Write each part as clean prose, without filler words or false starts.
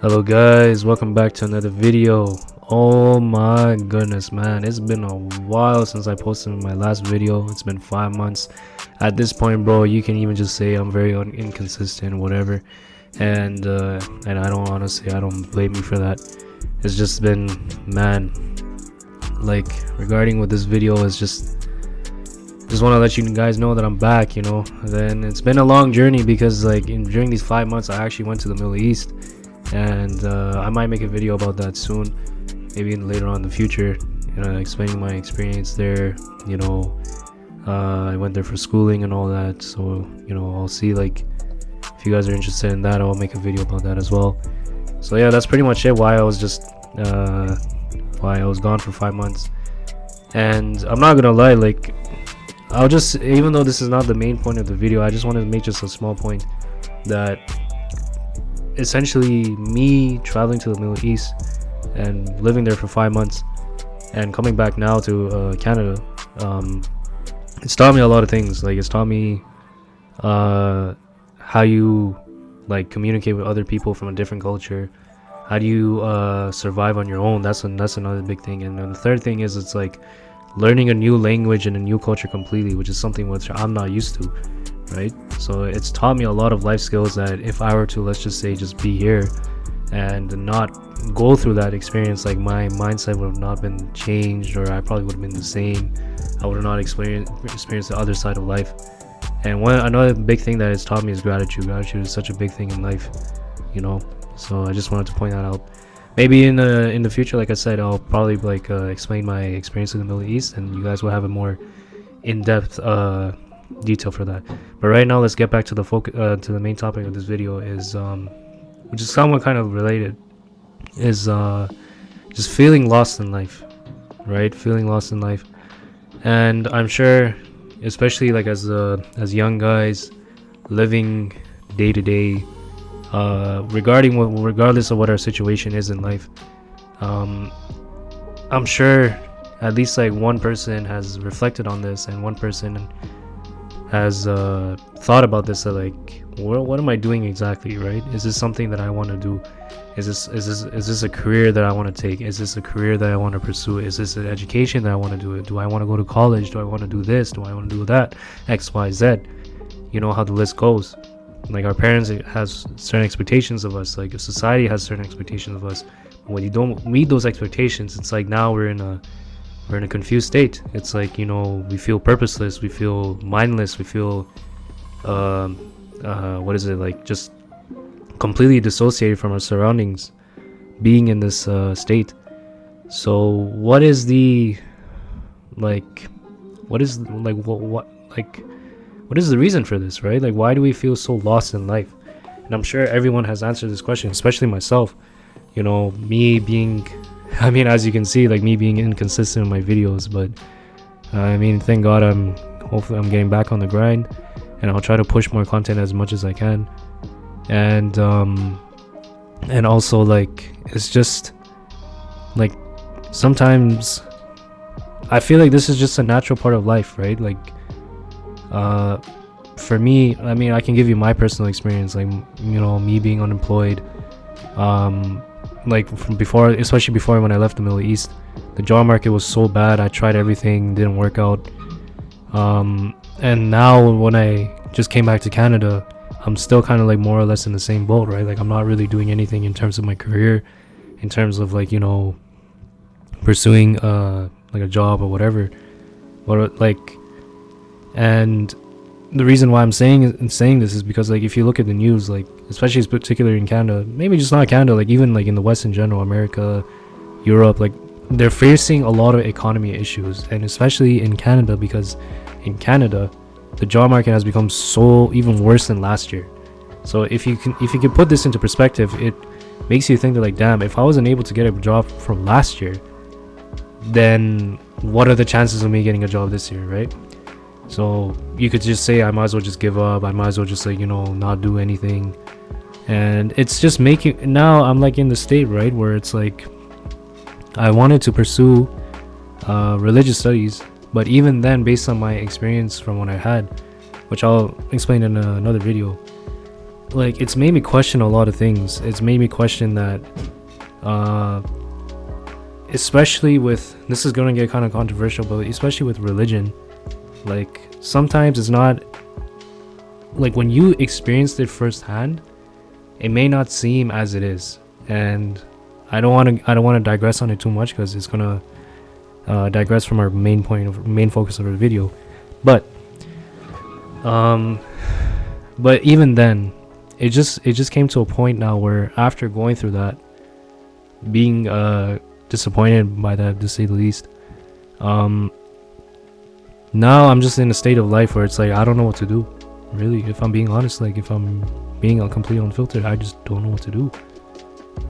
Hello guys, welcome back to another video. Oh my goodness, man, it's been a while since I posted my last video. It's been 5 months at this point, bro. You can even just say I'm very inconsistent, whatever. And I don't, honestly, I don't blame you for that. It's just been, man, like, regarding with this video is just want to let you guys know that I'm back, you know. Then it's been a long journey because during these 5 months I actually went to the Middle East, and I might make a video about that soon, maybe later on in the future, explaining my experience there. I went there for schooling and all that, so I'll see, like, if you guys are interested in that, I'll make a video about that as well. So yeah, that's pretty much it, why I was gone for 5 months. And I'm not gonna lie, like, I'll just, even though this is not the main point of the video, I just wanted to make just a small point that essentially me traveling to the Middle East and living there for 5 months and coming back now to Canada, it's taught me a lot of things. Like, it's taught me how you, like, communicate with other people from a different culture. How do you survive on your own? That's another big thing. And then the third thing is, it's like learning a new language and a new culture completely, which is something which I'm not used to, right? So it's taught me a lot of life skills that if I were to, let's just say, just be here and not go through that experience, like, my mindset would have not been changed, or I probably would have been the same. I would have not experienced the other side of life. And another big thing that it's taught me is gratitude. Gratitude is such a big thing in life, you know. So I just wanted to point that out. Maybe in the future, like I said, I'll probably explain my experience in the Middle East, and you guys will have a more in-depth detail for that. But right now, let's get back to the to the main topic of this video, is which is somewhat kind of related, is just feeling lost in life, right? Feeling lost in life. And I'm sure, especially like as young guys living day to day, regardless of what our situation is in life, I'm sure at least like one person has reflected on this, and one person has thought about this, like, what am I doing exactly, right? Is this something that I want to do? Is this a career that I want to take? Is this a career that I want to pursue? Is this an education that I want to do? Do I want to go to college? Do I want to do this? Do I want to do that? X, Y, Z. You know how the list goes. Like, our parents has certain expectations of us, like society has certain expectations of us. When you don't meet those expectations, it's like now we're in a confused state. It's like, we feel purposeless, we feel mindless, we feel what is it, like, just completely dissociated from our surroundings, being in this state. So what is the what is the reason for this, right? Like, why do we feel so lost in life? And I'm sure everyone has answered this question, especially myself. Me being, I mean, as you can see, like, me being inconsistent in my videos, but I mean, thank God hopefully I'm getting back on the grind, and I'll try to push more content as much as I can. And also, like, it's just like, sometimes I feel like this is just a natural part of life, right? Like, for me, I mean, I can give you my personal experience, like, me being unemployed, like, from before, especially before when I left the Middle East, the job market was so bad. I tried everything, didn't work out. And now when I just came back to Canada, I'm still kind of like more or less in the same boat, right? Like, I'm not really doing anything in terms of my career, in terms of, like, pursuing like a job or whatever. But like, and the reason why I'm saying this is because, like, if you look at the news, like, especially particularly in Canada, maybe just not Canada, like, even like in the West in general, America, Europe, like, they're facing a lot of economy issues. And especially in Canada, because in Canada the job market has become so even worse than last year. So if you can put this into perspective, it makes you think that, like, damn, if I wasn't able to get a job from last year, then what are the chances of me getting a job this year, right? So you could just say, I might as well just give up, I might as well just, like, not do anything. And it's just making, now I'm like in the state, right, where it's like, I wanted to pursue religious studies, but even then, based on my experience from what I had, which I'll explain in another video, like it's made me question a lot of things. It's made me question that, uh especially with, this is gonna get kind of controversial, but especially with religion, like sometimes it's not like when you experienced it firsthand, it may not seem as it is. And I don't want to digress on it too much because it's gonna digress from our main focus of our video. But um but even then, it just came to a point now where after going through that, being disappointed by that, to say the least, um now I'm just in a state of life where it's like I don't know what to do, really. If I'm being honest, like if I'm being completely unfiltered, I just don't know what to do,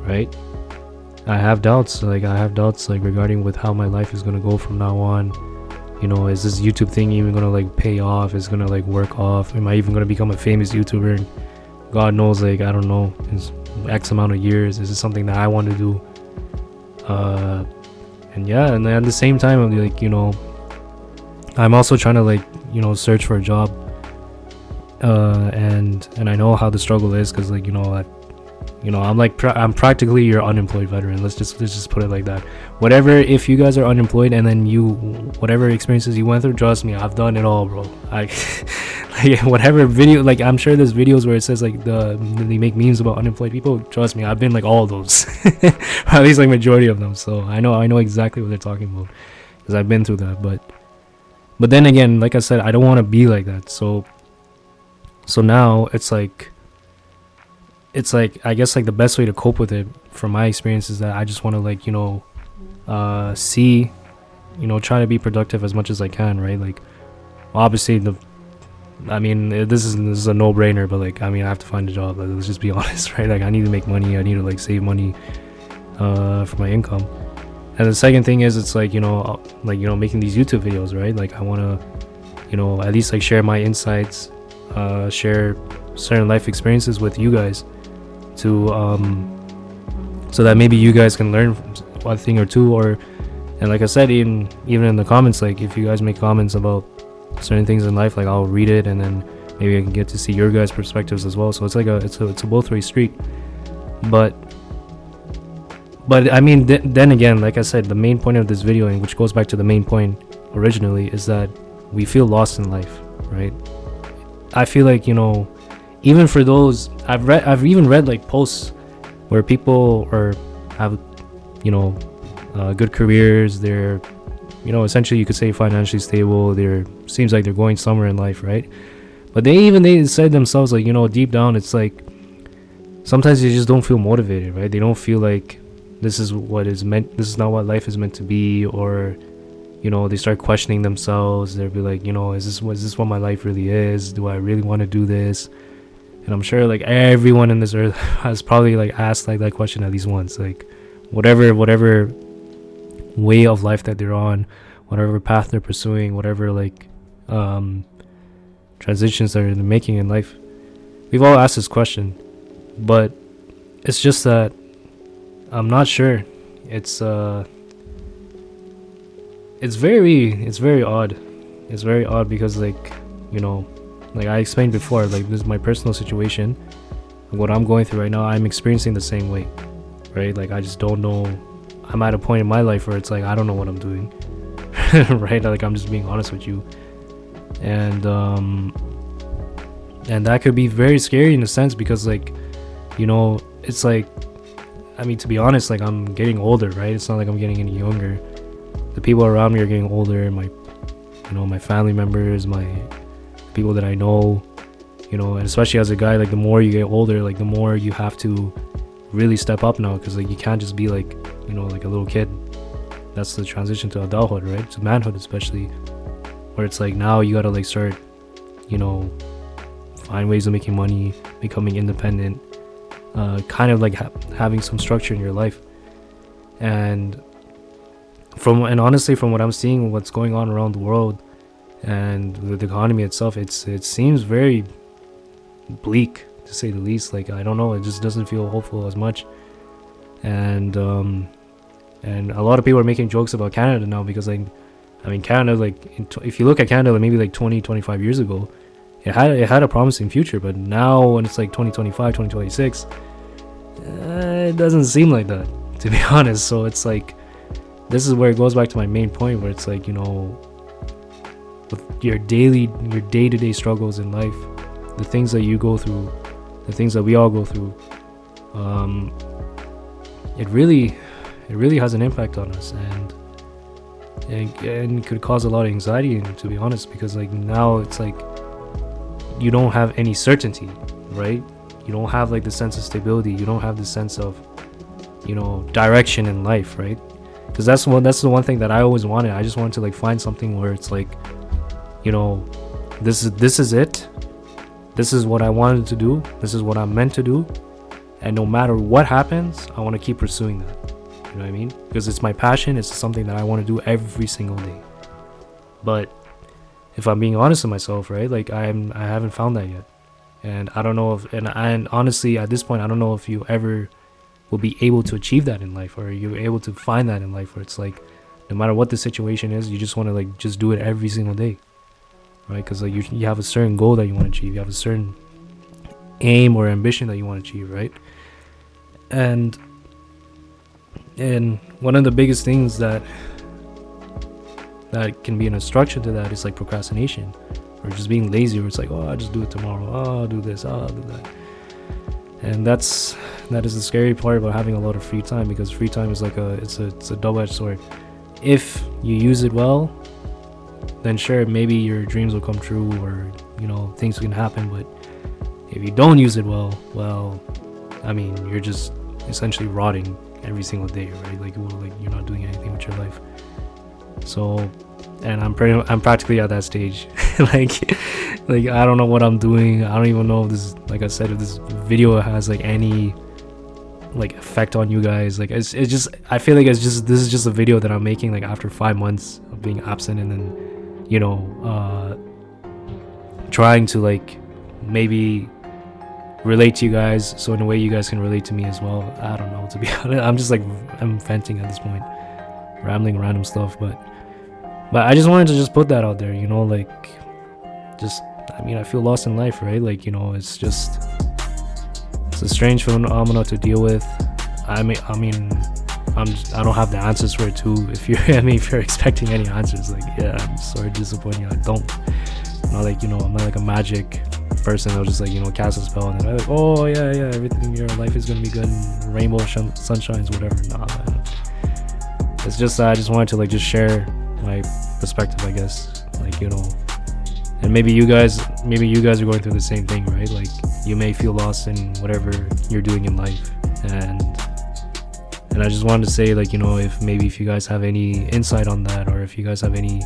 right? I have doubts, like regarding with how my life is gonna go from now on. Is this YouTube thing even gonna like pay off? Is it gonna like work off? Am I even gonna become a famous YouTuber? And God knows, like I don't know, in X amount of years. Is this something that I want to do? And yeah, and at the same time, I'm like, I'm also trying to like, search for a job. And I know how the struggle is, because like I'm like I'm practically your unemployed veteran. Let's just put it like that. Whatever, if you guys are unemployed and then whatever experiences you went through, trust me, I've done it all, bro. Like whatever video, like I'm sure there's videos where it says like they make memes about unemployed people. Trust me, I've been like all of those, or at least like majority of them. So I know exactly what they're talking about, because I've been through that. But then again, like I said, I don't want to be like that. So now it's like I guess like the best way to cope with it from my experience is that I just want to like try to be productive as much as I can, right? Like obviously this is a no-brainer, but like I have to find a job. Like, let's just be honest, right? Like I need to make money. I need to like save money for my income. And the second thing is, it's like making these YouTube videos, right? Like I want to at least like share my insights, share certain life experiences with you guys, to so that maybe you guys can learn one thing or two. And like I said, even in the comments, like if you guys make comments about certain things in life, like I'll read it, and then maybe I can get to see your guys' perspectives as well. So it's like it's a both-way street. But then again, like I said, the main point of this video, and which goes back to the main point originally, is that we feel lost in life, right? I feel like even for those, I've even read like posts where people have good careers. They're essentially, you could say, financially stable. Seems like they're going somewhere in life, right? But they said themselves, like deep down, it's like sometimes they just don't feel motivated, right? They don't feel like this is not what life is meant to be. Or they start questioning themselves. They'll be like, is this what my life really is? Do I really want to do this? And I'm sure like everyone in this earth has probably like asked like that question at least once. Like whatever way of life that they're on, whatever path they're pursuing, whatever like transitions they're making in life, we've all asked this question. But it's just that I'm not sure. It's very odd. It's very odd because like like I explained before, like this is my personal situation. What I'm going through right now, I'm experiencing the same way, right? Like I just don't know. I'm at a point in my life where it's like I don't know what I'm doing, right? Like I'm just being honest with you, and that could be very scary in a sense, because like it's like, to be honest, like I'm getting older, right? It's not like I'm getting any younger. The people around me are getting older. My family members, my people that I know, and especially as a guy, like the more you get older, like the more you have to really step up now, because like you can't just be like like a little kid. That's the transition to adulthood, right? To manhood, especially, where it's like now you gotta like start find ways of making money, becoming independent, kind of like having some structure in your life. And honestly, from what I'm seeing, what's going on around the world and with the economy itself, it seems very bleak, to say the least. Like I don't know, it just doesn't feel hopeful as much. And a lot of people are making jokes about Canada now, because like Canada, like if you look at Canada, like maybe like 20-25 years ago, it had a promising future, but now when it's like 2025, 2026, it doesn't seem like that, to be honest. So it's like, this is where it goes back to my main point, where it's like, you know, with your day-to-day struggles in life, the things that you go through, the things that we all go through, it really has an impact on us, and it could cause a lot of anxiety, to be honest, because like now it's like you don't have any certainty, right? You don't have like the sense of stability, you don't have the sense of, you know, direction in life, right? Because that's the one thing that I always wanted. I just wanted to like find something where it's like, you know, this is it, this is what I wanted to do, this is what I'm meant to do, and no matter what happens, I want to keep pursuing that. You know what I mean? Because it's my passion, it's something that I want to do every single day. But if I'm being honest with myself, right, like I haven't found that yet, and I don't know if, and honestly at this point I don't know if you ever will be able to achieve that in life, or you're able to find that in life, where it's like no matter what the situation is, you just want to like just do it every single day, right? Because like you have a certain goal that you want to achieve, you have a certain aim or ambition that you want to achieve, right? And one of the biggest things that can be an obstruction to that is like procrastination, or just being lazy, where it's like, oh, I'll just do it tomorrow, oh, I'll do this, oh, I'll do that. And that is the scary part about having a lot of free time, because free time is like it's a double-edged sword. If you use it well, then sure, maybe your dreams will come true, or you know, things can happen. But if you don't use it well, I mean, you're just essentially rotting every single day, right? Like you're not doing anything with your life. So, and I'm practically at that stage. like I don't know what I'm doing. I don't even know if this, like I said, if this video has like any like effect on you guys. Like it's just, I feel like this is just a video that I'm making like after 5 months of being absent, and then, you know, trying to like maybe relate to you guys, so in a way you guys can relate to me as well. I don't know, to be honest. I'm just like, I'm venting at this point, rambling random stuff, but I just wanted to just put that out there, you know, like, just, I mean, I feel lost in life, right? Like, you know, it's a strange phenomenon to deal with. I mean, I don't have the answers for it too. If you're expecting any answers, like, yeah, I'm sorry to disappoint you. I don't. I'm not like, you know, I'm not like a magic person that'll just like, you know, cast a spell and then I'm like, oh yeah, everything in your life is gonna be good, and rainbow sunshines, whatever. Nah, man. It's just I just wanted to like just share my perspective, I guess, like, you know, and maybe you guys are going through the same thing, right? Like, you may feel lost in whatever you're doing in life, and I just wanted to say, like, you know, if you guys have any insight on that, or if you guys have any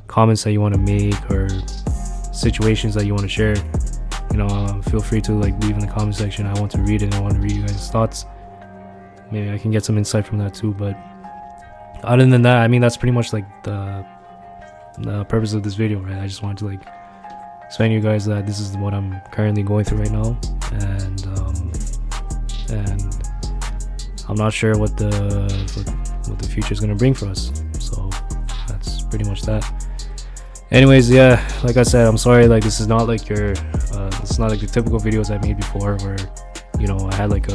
comments that you want to make, or situations that you want to share, you know, feel free to like leave in the comment section. I want to read it. I want to read you guys' thoughts. Maybe I can get some insight from that too. But other than that, I mean, that's pretty much like the purpose of this video, right? I just wanted to like explain to you guys that this is what I'm currently going through right now, and I'm not sure what the future is gonna bring for us. So that's pretty much that. Anyways, yeah, like I said, I'm sorry, like this is not like it's not like the typical videos I made before, where, you know, I had like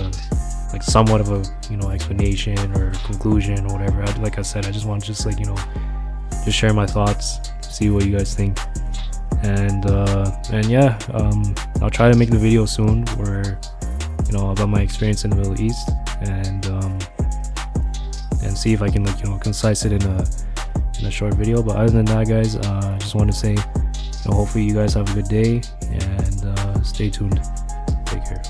somewhat of a, you know, explanation or conclusion or whatever. Like I said, I just want to just like, you know, just share my thoughts, see what you guys think, and yeah, I'll try to make the video soon where, you know, about my experience in the Middle East, and see if I can, like, you know, concise it in a short video. But other than that, guys, I just want to say, you know, hopefully you guys have a good day, and stay tuned. Take care.